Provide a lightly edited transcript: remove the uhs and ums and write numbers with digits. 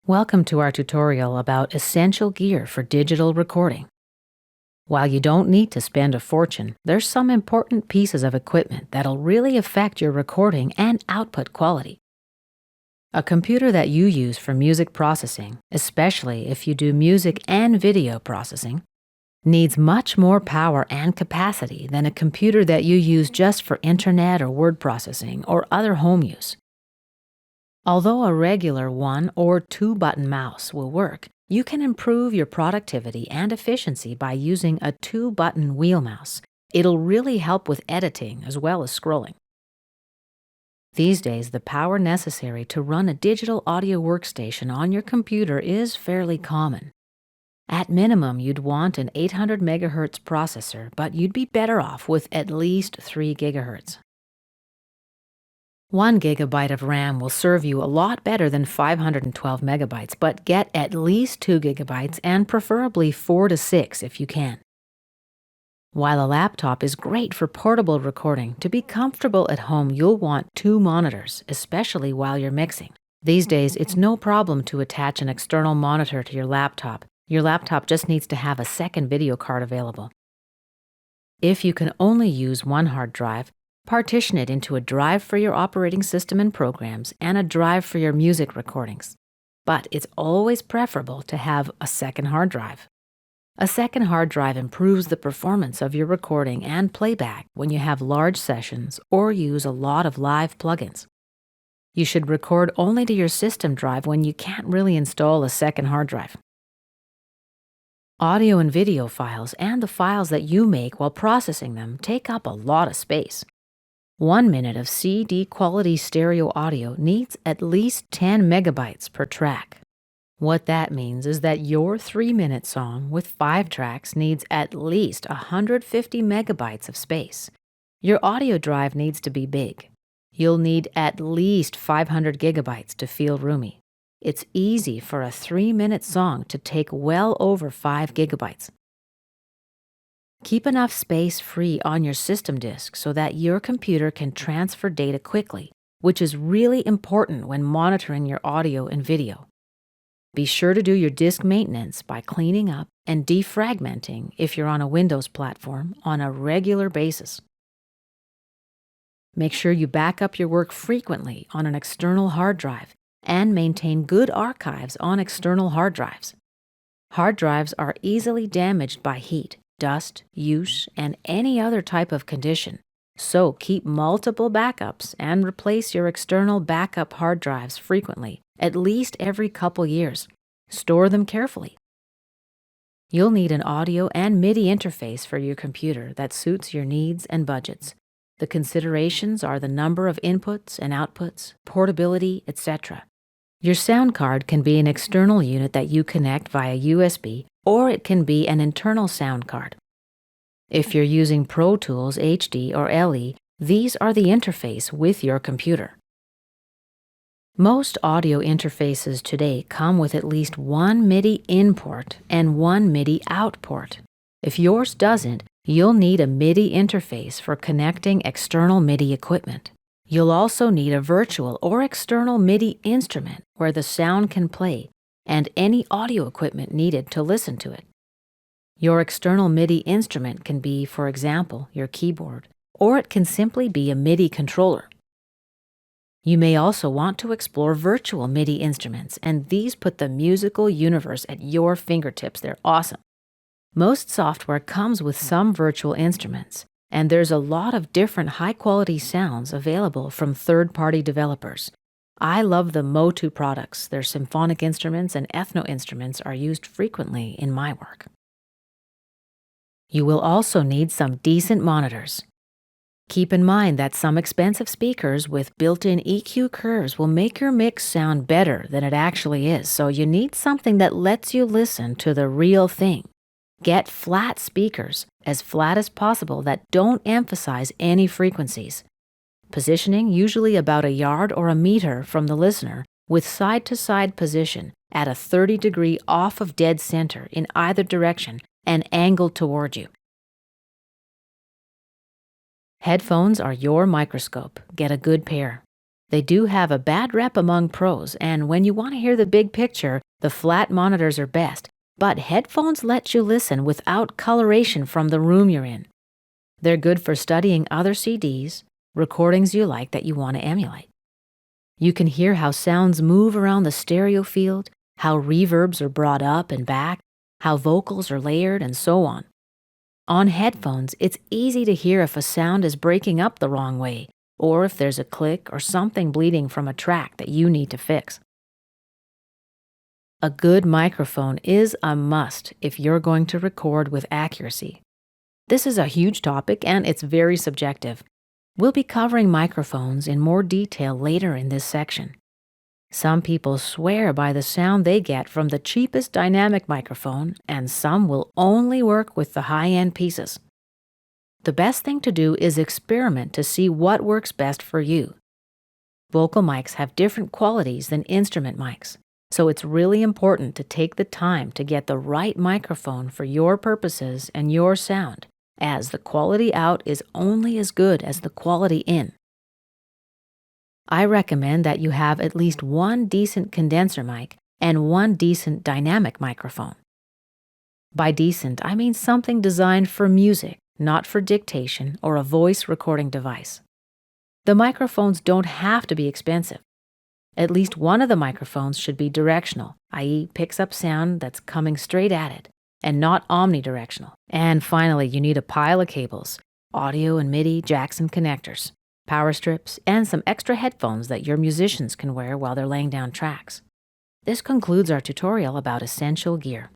Welcome to our tutorial about essential gear for digital recording. While you don't need to spend a fortune, there's some important pieces of equipment that'll really affect your recording and output quality. A computer that you use for music processing, especially if you do music and video processing, needs much more power and capacity than a computer that you use just for internet or word processing or other home use. Although a regular 1 or 2 button mouse will work, you can improve your productivity and efficiency by using a 2-button wheel mouse. It'll really help with editing as well as scrolling. These days, the power necessary to run a digital audio workstation on your computer is fairly common. At minimum, you'd want an 800 MHz processor, but you'd be better off with at least 3 GHz. 1 GB of RAM will serve you a lot better than 512 megabytes, but get at least 2 GB and preferably 4 to 6 if you can. While a laptop is great for portable recording, to be comfortable at home you'll want 2 monitors, especially while you're mixing. These days, it's no problem to attach an external monitor to your laptop. Your laptop just needs to have a second video card available. If you can only use 1 hard drive, partition it into a drive for your operating system and programs and a drive for your music recordings. But it's always preferable to have a second hard drive. A second hard drive improves the performance of your recording and playback when you have large sessions or use a lot of live plugins. You should record only to your system drive when you can't really install a second hard drive. Audio and video files and the files that you make while processing them take up a lot of space. 1 minute of CD quality stereo audio needs at least 10 megabytes per track. What that means is that your 3-minute song with 5 tracks needs at least 150 megabytes of space. Your audio drive needs to be big. You'll need at least 500 gigabytes to feel roomy. It's easy for a 3-minute song to take well over 5 gigabytes. Keep enough space free on your system disk so that your computer can transfer data quickly, which is really important when monitoring your audio and video. Be sure to do your disk maintenance by cleaning up and defragmenting if you're on a Windows platform on a regular basis. Make sure you back up your work frequently on an external hard drive and maintain good archives on external hard drives. Hard drives are easily damaged by heat, dust, use, and any other type of condition. So keep multiple backups and replace your external backup hard drives frequently, at least every couple years. Store them carefully. You'll need an audio and MIDI interface for your computer that suits your needs and budgets. The considerations are the number of inputs and outputs, portability, etc. Your sound card can be an external unit that you connect via USB, or it can be an internal sound card. If you're using Pro Tools HD or LE, these are the interface with your computer. Most audio interfaces today come with at least 1 MIDI in port and 1 MIDI out port. If yours doesn't, you'll need a MIDI interface for connecting external MIDI equipment. You'll also need a virtual or external MIDI instrument where the sound can play, and any audio equipment needed to listen to it. Your external MIDI instrument can be, for example, your keyboard, or it can simply be a MIDI controller. You may also want to explore virtual MIDI instruments, and these put the musical universe at your fingertips. They're awesome. Most software comes with some virtual instruments, and there's a lot of different high-quality sounds available from third-party developers. I love the Motu products. Their symphonic instruments and ethno instruments are used frequently in my work. You will also need some decent monitors. Keep in mind that some expensive speakers with built-in EQ curves will make your mix sound better than it actually is, so you need something that lets you listen to the real thing. Get flat speakers, as flat as possible, that don't emphasize any frequencies. Positioning usually about a yard or a meter from the listener, with side-to-side position at a 30-degree off of dead center in either direction and angled toward you. Headphones are your microscope. Get a good pair. They do have a bad rep among pros, and when you want to hear the big picture, the flat monitors are best, but headphones let you listen without coloration from the room you're in. They're good for studying other CDs, recordings you like that you want to emulate. You can hear how sounds move around the stereo field, how reverbs are brought up and back, how vocals are layered, and so on. On headphones, it's easy to hear if a sound is breaking up the wrong way, or if there's a click or something bleeding from a track that you need to fix. A good microphone is a must if you're going to record with accuracy. This is a huge topic and it's very subjective. We'll be covering microphones in more detail later in this section. Some people swear by the sound they get from the cheapest dynamic microphone, and some will only work with the high-end pieces. The best thing to do is experiment to see what works best for you. Vocal mics have different qualities than instrument mics, so it's really important to take the time to get the right microphone for your purposes and your sound, as the quality out is only as good as the quality in. I recommend that you have at least one decent condenser mic and one decent dynamic microphone. By decent, I mean something designed for music, not for dictation or a voice recording device. The microphones don't have to be expensive. At least one of the microphones should be directional, i.e. picks up sound that's coming straight at it, and not omnidirectional. And finally, you need a pile of cables, audio and MIDI jacks and connectors, power strips, and some extra headphones that your musicians can wear while they're laying down tracks. This concludes our tutorial about essential gear.